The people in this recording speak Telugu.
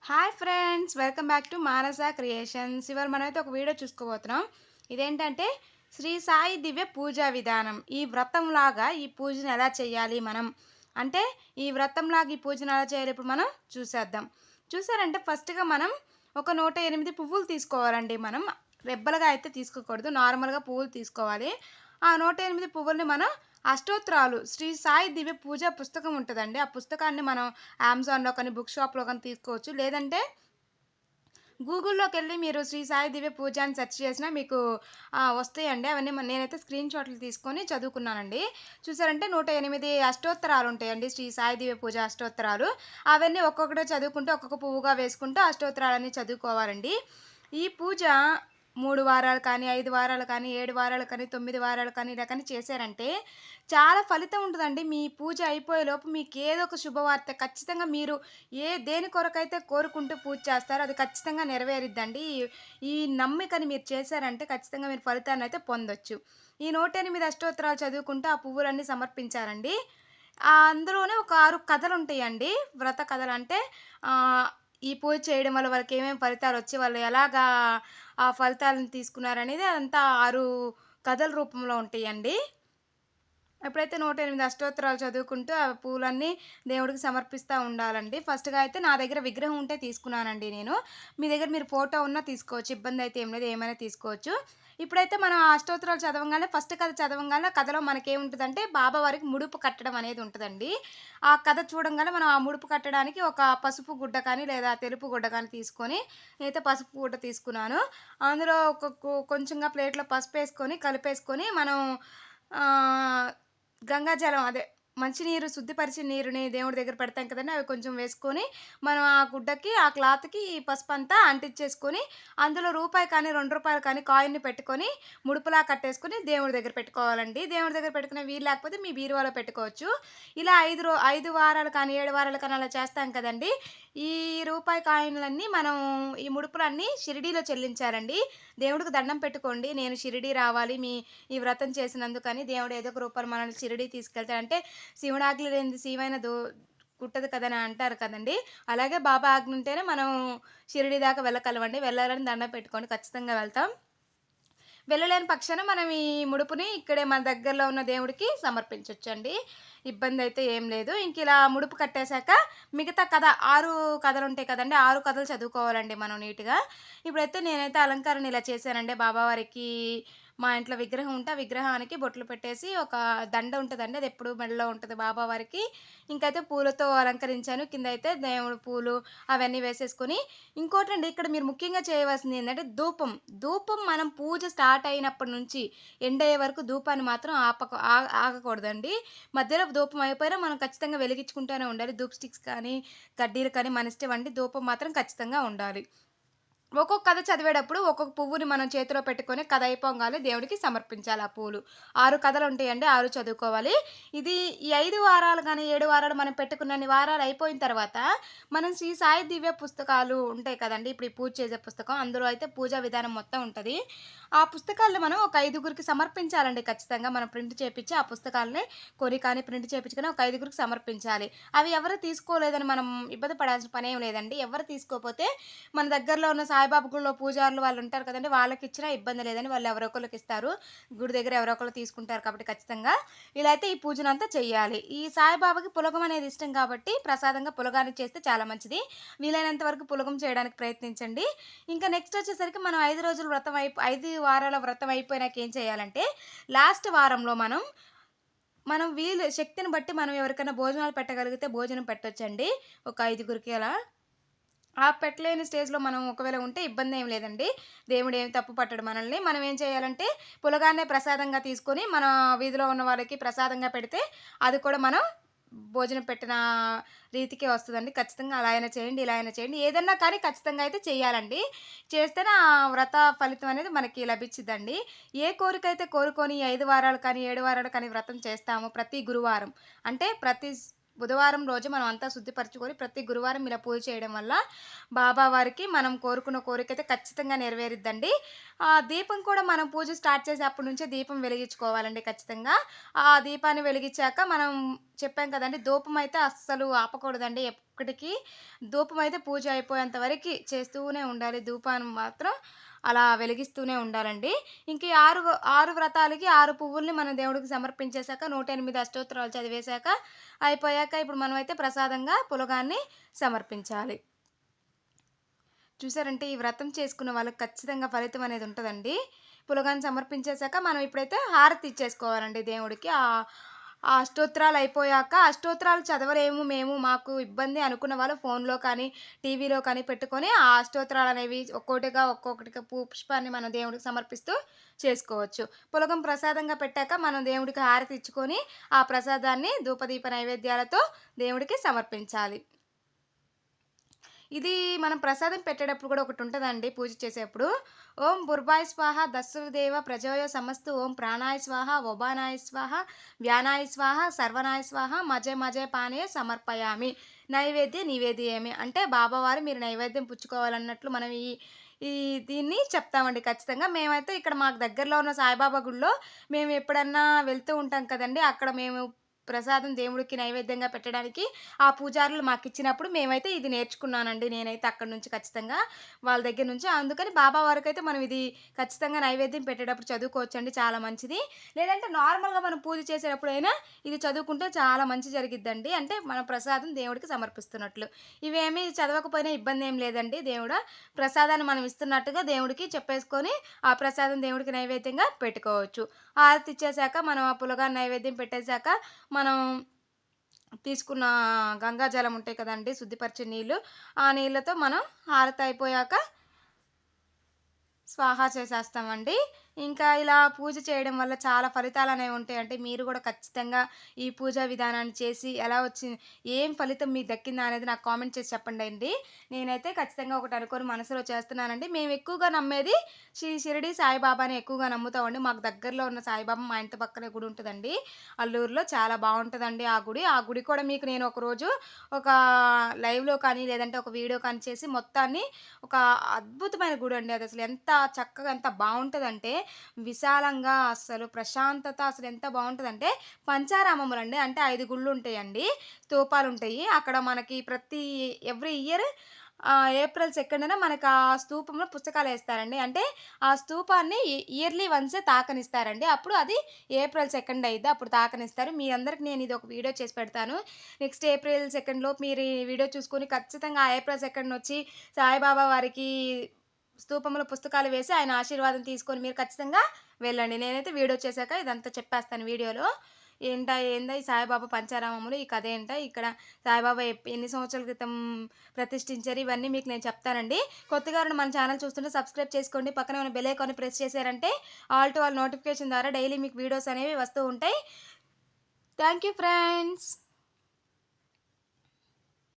Hi friends, welcome back to Manasa creations. ఇవాళ మనమైతే ఒక వీడియో చూసుకోబోతున్నాం. ఇదేంటంటే శ్రీ సాయి దివ్య పూజా విధానం. ఈ వ్రతంలాగా ఈ పూజను ఎలా చేయాలి మనం అంటే ఈ వ్రతంలాగా ఈ పూజను ఎలా చేయాలి ఇప్పుడు మనం చూసేద్దాం. చూసారంటే ఫస్ట్గా మనం ఒక 108 పువ్వులు తీసుకోవాలండి. మనం రెబ్బలుగా అయితే తీసుకోకూడదు, నార్మల్గా పువ్వులు తీసుకోవాలి. ఆ 108 పువ్వుల్ని మనం అష్టోత్తరాలు శ్రీ సాయి దివ్య పూజ పుస్తకం ఉంటుందండి. ఆ పుస్తకాన్ని మనం అమెజాన్‌లో కానీ, బుక్ షాప్‌లో కానీ తీసుకోవచ్చు. లేదంటే గూగుల్‌లోకెళ్ళి మీరు శ్రీ సాయి దివ్య పూజ అని సెర్చ్ చేసినా మీకు వస్తాయండి. అవన్నీ నేనైతే స్క్రీన్ షాట్లు తీసుకొని చదువుకున్నానండి. చూసారంటే 108 అష్టోత్తరాలు ఉంటాయండి. శ్రీ సాయి దివ్య పూజ అష్టోత్తరాలు. అవన్నీ ఒక్కొక్కటే చదువుకుంటూ, ఒక్కొక్క పువ్వుగా వేసుకుంటూ అష్టోత్తరాలన్నీ చదువుకోవాలండి. ఈ పూజ 3 వారాలు కానీ, 5 వారాలు కానీ, 7 వారాలు కానీ, 9 వారాలు కానీ ఇలా కానీ చేశారంటే చాలా ఫలితం ఉంటదండి. మీ పూజ అయిపోయేలోపు మీకేదో ఒక శుభవార్త ఖచ్చితంగా మీరు దేని కొరకైతే కోరుకుంటూ పూజ చేస్తారో అది ఖచ్చితంగా నెరవేరిద్దండి. ఈ నమ్మికని మీరు చేశారంటే ఖచ్చితంగా మీరు ఫలితాన్నయితే పొందొచ్చు. ఈ 108 అష్టోత్తరాలు చదువుకుంటూ ఆ పువ్వులన్నీ సమర్పించారండి. అందులోనే ఒక 6 కథలుంటాయండి. వ్రత కథలంటే ఈ పూజ చేయడం వల్ల వాళ్ళకేమేమి ఫలితాలొచ్చి వాళ్ళు ఎలాగా ఆ ఫలితాలను తీసుకున్నారనేది అదంతా 6 కథల రూపంలో ఉంటాయండి. ఎప్పుడైతే 108 అష్టోత్తరాలు చదువుకుంటూ ఆ పూలన్నీ దేవుడికి సమర్పిస్తా ఉండాలండి. ఫస్ట్‌గా అయితే నా దగ్గర విగ్రహం ఉంటే తీసుకున్నానండి నేను. మీ దగ్గర మీరు ఫోటో ఉన్నా తీసుకోవచ్చు. ఇబ్బందయితే ఏం లేదు. ఏమైనా తీసుకోవచ్చు. ఇప్పుడైతే మనం ఆ అష్టోత్తరాలు చదవంగానే ఫస్ట్ కథ చదవంగానే కథలో మనకేముంటదంటే బాబా వారికి ముడుపు కట్టడం అనేది ఉంటదండి. ఆ కథ చూడంగానే మనం ఆ ముడుపు కట్టడానికి ఒక పసుపు గుడ్డ కానీ లేదా తెలుపు గుడ్డ కానీ తీసుకొని నేనైతే పసుపు గుడ్డ తీసుకున్నాను. అందులో ఒక కొంచెంగా ప్లేట్‌లో పసుపేసుకొని కలిపేసుకొని మనం ఆహ్, గంగాజలం అదే మంచినీరు శుద్ధిపరిచిన నీరుని దేవుడి దగ్గర పెడతాం కదండీ! అవి కొంచెం వేసుకొని, మనం ఆ గుడ్డకి, ఆ క్లాత్‌కి ఈ పసుపంతా అంటించేసుకొని, అందులో రూపాయి కానీ, రూ. 2 కానీ కాయిన్‌ని పెట్టుకొని, ముడుపులా కట్టేసుకొని దేవుడి దగ్గర పెట్టుకోవాలండి. దేవుడి దగ్గర పెట్టుకునే వీలు లేకపోతే మీ బీరువాలో పెట్టుకోవచ్చు. ఇలా 5 వారాలు కానీ, 7 వారాలు కానీ అలా చేస్తాం కదండీ! ఈ రూపాయి కాయిన్‌లన్నీ మనం ఈ ముడుపులన్నీ షిరిడీలో చెల్లించాలండి. దేవుడికి దండం పెట్టుకోండి. నేను షిరిడీ రావాలి ఈ వ్రతం చేసినందుకని దేవుడు ఏదో ఒక రూపంలో మనల్ని షిరిడీ తీసుకెళ్తాడు. అంటే శివుని ఆజ్ఞ లేనిది శివైన కుట్టదు కదని అంటారు కదండీ! అలాగే బాబా ఆజ్ఞ ఉంటేనే మనం షిరిడీ దాకా వెళ్ళగలమండి. వెళ్ళాలని దండం పెట్టుకోండి. ఖచ్చితంగా వెళ్తాం. వెళ్ళలేని పక్షాన మనం ఈ ముడుపుని ఇక్కడే మన దగ్గరలో ఉన్న దేవుడికి సమర్పించొచ్చండి. ఇబ్బందయితే ఏం లేదు. ఇంకిలా ముడుపు కట్టేశాక మిగతా కథ 6 కథలుంటాయి కదండీ! 6 కథలు చదువుకోవాలండి మనం నీట్‌గా. ఇప్పుడైతే నేనైతే అలంకరణ ఇలా చేశానండి. బాబావారికి మా ఇంట్లో విగ్రహం ఉంటే, ఆ విగ్రహానికి బొట్లు పెట్టేసి ఒక దండ ఉంటదండి. అదెప్పుడు మెడలో ఉంటది బాబావారికి. ఇంకైతే పూలతో అలంకరించాను. కిందయితే దేవుడు పూలు అవన్నీ వేసేసుకొని ఇంకోటండి ఇక్కడ మీరు ముఖ్యంగా చేయవలసిందేంటంటే ధూపం. ధూపం మనం పూజ స్టార్ట్ అయినప్పటి నుంచి ఎండ్ అయ్యే వరకు ధూపాన్ని మాత్రం ఆగకూడదండి. మధ్యలో ధూపం అయిపోయినా మనం ఖచ్చితంగా వెలిగించుకుంటూనే ఉండాలి. ధూప్ స్టిక్స్ కానీ, కడ్డీలు కానీ మన ఇష్టం అండి. ధూపం మాత్రం ఖచ్చితంగా ఉండాలి. ఒక్కొక్క కథ చదివేటప్పుడు ఒక్కొక్క పువ్వుని మనం చేతిలో పెట్టుకొని కథ అయిపోంగానే దేవుడికి సమర్పించాలి ఆ పూలు. 6 కథలుంటాయండి. 6 చదువుకోవాలి. ఇది ఈ 5 వారాలు గాని, 7 వారాలు మనం పెట్టుకున్నన్ని వారాలు అయిపోయిన తర్వాత, మనం శ్రీ సాయి దివ్య పుస్తకాలు ఉంటాయి కదండీ! ఇప్పుడు ఈ పూజ చేసే పుస్తకం. అందులో అయితే పూజా విధానం మొత్తం ఉంటది. ఆ పుస్తకాలను మనం ఒక 5గురికి సమర్పించాలండి ఖచ్చితంగా. మనం ప్రింట్ చేపిచ్చి ఆ పుస్తకాలని కొని కానీ, ప్రింట్ చేపించుకొని ఒక 5గురికి సమర్పించాలి. అవి ఎవరు తీసుకోలేదని మనం ఇబ్బంది పడాల్సిన పనేం లేదండి. ఎవరు తీసుకోపోతే మన దగ్గరలో ఉన్న సాయిబాబా గుడిలో పూజారులు వాళ్ళు ఉంటారు కదండీ! వాళ్ళకిచ్చినా ఇబ్బంది లేదని వాళ్ళు ఎవరో ఒకళ్ళకిస్తారు. గుడి దగ్గర ఎవరో ఒకళ్ళు తీసుకుంటారు కాబట్టి ఖచ్చితంగా. ఇలా అయితే ఈ పూజనంతా చెయ్యాలి. ఈ సాయిబాబాకి పులగం అనేది ఇష్టం కాబట్టి ప్రసాదంగా పులగాన్ని చేస్తే చాలా మంచిది. వీలైనంత వరకు పులగం చేయడానికి ప్రయత్నించండి. ఇంకా నెక్స్ట్ వచ్చేసరికి మనం 5 రోజుల 5 వారాల వ్రతం అయిపోయినాక ఏం చేయాలంటే లాస్ట్ వారంలో మనం శక్తిని బట్టి మనం ఎవరికైనా భోజనాలు పెట్టగలిగితే భోజనం పెట్టొచ్చండి. ఒక 5గురికి అలా. ఆ పెట్టలేని స్టేజ్‌లో మనం ఒకవేళ ఉంటే ఇబ్బందేం లేదండి. దేవుడేమి తప్పు పట్టడు మనల్ని. మనం ఏం చేయాలంటే పులగాన్నే ప్రసాదంగా తీసుకొని మన వీధిలో ఉన్న వాళ్ళకి ప్రసాదంగా పెడితే అది కూడా మనం భోజనం పెట్టిన రీతికే వస్తదండి. ఖచ్చితంగా అలా అయినా చేయండి, ఇలా అయినా చేయండి. ఏదన్నా కానీ ఖచ్చితంగా అయితే చేయాలండి. చేస్తేనే ఆ వ్రత ఫలితం అనేది మనకి లభిచ్చిద్దండి. ఏ కోరికైతే కోరుకొని 5 వారాలు కానీ, 7 వారాలు కానీ వ్రతం చేస్తామో ప్రతి గురువారం అంటే బుధవారం రోజు మనం అంతా శుద్ధిపరచుకొని ప్రతి గురువారం ఇలా పూజ చేయడం వల్ల బాబా వారికి మనం కోరుకున్న కోరికైతే ఖచ్చితంగా నెరవేరుద్దండి. దీపం కూడా మనం పూజ స్టార్ట్ చేసేప్పటి నుంచే దీపం వెలిగించుకోవాలండి ఖచ్చితంగా. ఆ దీపాన్ని వెలిగించాక మనం చెప్పాం కదండీ! ధూపమైతే అస్సలు ఆపకూడదండి. ఎప్పటికి ధూపమైతే పూజ అయిపోయేంత వరకి చేస్తూనే ఉండాలి. ధూపాన్ని మాత్రం అలా వెలిగిస్తూనే ఉండాలండి. ఇంక ఈ 6 వ్రతాలకి 6 పువ్వుల్ని మనం దేవుడికి సమర్పించేసాక 108 అష్టోత్తరాలు చదివేశాక అయిపోయాక ఇప్పుడు మనమైతే ప్రసాదంగా పులగాన్ని సమర్పించాలి. చూసారంటే ఈ వ్రతం చేసుకున్న వాళ్ళకి ఖచ్చితంగా ఫలితం అనేది ఉంటదండి. పులగాన్ని సమర్పించేసాక మనం ఇప్పుడైతే హారతి ఇచ్చేసుకోవాలండి దేవుడికి. ఆ అష్టోత్తరాలు అయిపోయాక అష్టోత్తరాలు చదవలేము మేము, మాకు ఇబ్బంది అనుకున్న వాళ్ళు ఫోన్‌లో కానీ, టీవీలో కానీ పెట్టుకొని ఆ అష్టోత్తరాలనేవి ఒక్కొక్కటిగా పుష్పాన్ని మనం దేవుడికి సమర్పిస్తూ చేసుకోవచ్చు. పులగం ప్రసాదంగా పెట్టాక మనం దేవుడికి హారతి ఇచ్చుకొని, ఆ ప్రసాదాన్ని ధూపదీప నైవేద్యాలతో దేవుడికి సమర్పించాలి. ఇది మనం ప్రసాదం పెట్టేటప్పుడు కూడా ఒకటుంటదండి పూజ చేసేప్పుడు. ఓం భుర్భాయ స్వాహ దస్సుదేవ ప్రజోయ సమస్తు ఓం ప్రాణాయ స్వాహ వోబానాయ స్వాహ వ్యానాయ స్వాహ సర్వనాయ స్వాహ మజే మజే పానీయ సమర్పయామి నైవేద్య నివేదయామి. అంటే బాబావారు మీరు నైవేద్యం పుచ్చుకోవాలన్నట్లు మనం ఈ ఈ దీన్ని చెప్తామండి ఖచ్చితంగా. మేమైతే ఇక్కడ మాకు దగ్గరలో ఉన్న సాయిబాబా గుడిలో మేము ఎప్పుడన్నా వెళ్తూ ఉంటాం కదండీ! అక్కడ మేము ప్రసాదం దేవుడికి నైవేద్యంగా పెట్టడానికి ఆ పూజారులు మాకిచ్చినప్పుడు మేమైతే ఇది నేర్చుకున్నానండి. నేనైతే అక్కడి నుంచి ఖచ్చితంగా వాళ్ళ దగ్గర నుంచి. అందుకని బాబా వారికైతే మనం ఇది ఖచ్చితంగా నైవేద్యం పెట్టేటప్పుడు చదువుకోవచ్చండి. చాలా మంచిది. లేదంటే నార్మల్‌గా మనం పూజ చేసేటప్పుడైనా ఇది చదువుకుంటే చాలా మంచి జరిగిద్దండి. అంటే మన ప్రసాదం దేవుడికి సమర్పిస్తున్నట్లు. ఇవేమీ చదవకపోయినా ఇబ్బందేం లేదండి. ప్రసాదాన్ని మనం ఇస్తున్నట్టుగా దేవుడికి చెప్పేసుకొని, ఆ ప్రసాదం దేవుడికి నైవేద్యంగా పెట్టుకోవచ్చు. హారతి ఇచ్చేసాక మనం ఆ పులగాన్ని నైవేద్యం పెట్టేసాక మనం తీసుకున్న గంగా జలం ఉంటాయి కదండీ! శుద్ధిపరిచే నీళ్ళు. ఆ నీళ్ళతో మనం హారతి అయిపోయాక స్వాహా చేసేస్తామండి. ఇంకా ఇలా పూజ చేయడం వల్ల చాలా ఫలితాలనేవి ఉంటాయండి. మీరు గూడా ఖచ్చితంగా ఈ పూజా విధానాన్ని చేసి ఎలా వచ్చింది, ఏం ఫలితం మీకు దక్కిందా అనేది నాకు కామెంట్ చేసి చెప్పండండి. నేనైతే ఖచ్చితంగా ఒకటి అనుకోని మనసులో చేస్తున్నానండి. మేము ఎక్కువగా నమ్మేది శ్రీ షిరిడి సాయిబాబాని ఎక్కువగా నమ్ముతామండి. మాకు దగ్గరలో ఉన్న సాయిబాబా మా ఇంటి పక్కనే గుడి ఉంటదండి. అల్లూరులో చాలా బావుంటదండి ఆ గుడి. ఆ గుడి కూడా మీకు నేను ఒకరోజు ఒక లైవ్‌లో కానీ, లేదంటే ఒక వీడియో కానీ చేసి మొత్తాన్ని ఒక అద్భుతమైన గుడండి అదసలు. ఎంత చక్కగా ఎంత బావుంటదంటే, విశాలంగా అస్సలు ప్రశాంతత అసలెంత బావుంటదంటే, పంచారామములండి. అంటే 5 గుళ్ళుంటాయండి. స్తూపాలుంటాయి. అక్కడ మనకి ఎవ్రీ ఇయర్ ఏప్రిల్ 2న మనకు ఆ స్తూపంలో పుస్తకాలేస్తారండి. అంటే ఆ స్తూపాన్ని ఇయర్లీ వన్సే తాకనిస్తారండి. అప్పుడు అది ఏప్రిల్ 2 అయ్యిద్ది. అప్పుడు తాకనిస్తారు. మీ అందరికి నేను ఇదొక వీడియో చేసి పెడతాను. నెక్స్ట్ ఏప్రిల్ 2 లోపు మీరు ఈ వీడియో చూసుకొని ఖచ్చితంగా ఆ ఏప్రిల్ 2నొచ్చి సాయిబాబా వారికి స్తూపంలో పుస్తకాలు వేసి ఆయన ఆశీర్వాదం తీసుకొని మీరు ఖచ్చితంగా వెళ్ళండి. నేనైతే వీడియో చేశాక ఇదంతా చెప్పేస్తాను వీడియోలో. ఏందా ఈ సాయిబాబా పంచారామములు, ఈ కథేంట, ఇక్కడ సాయిబాబా ఎన్ని సంవత్సరాల క్రితం ప్రతిష్ఠించారు, ఇవన్నీ మీకు నేను చెప్తానండి. కొత్తగా ఎవరైనా మన ఛానల్ చూస్తుంటే సబ్స్క్రైబ్ చేసుకోండి. పక్కనే ఉన్న బెల్ ఐకాన్ని ప్రెస్ చేశారంటే ఆల్ టు ఆల్ నోటిఫికేషన్ ద్వారా డైలీ మీకు వీడియోస్ అనేవి వస్తూ ఉంటాయి. Thank you friends.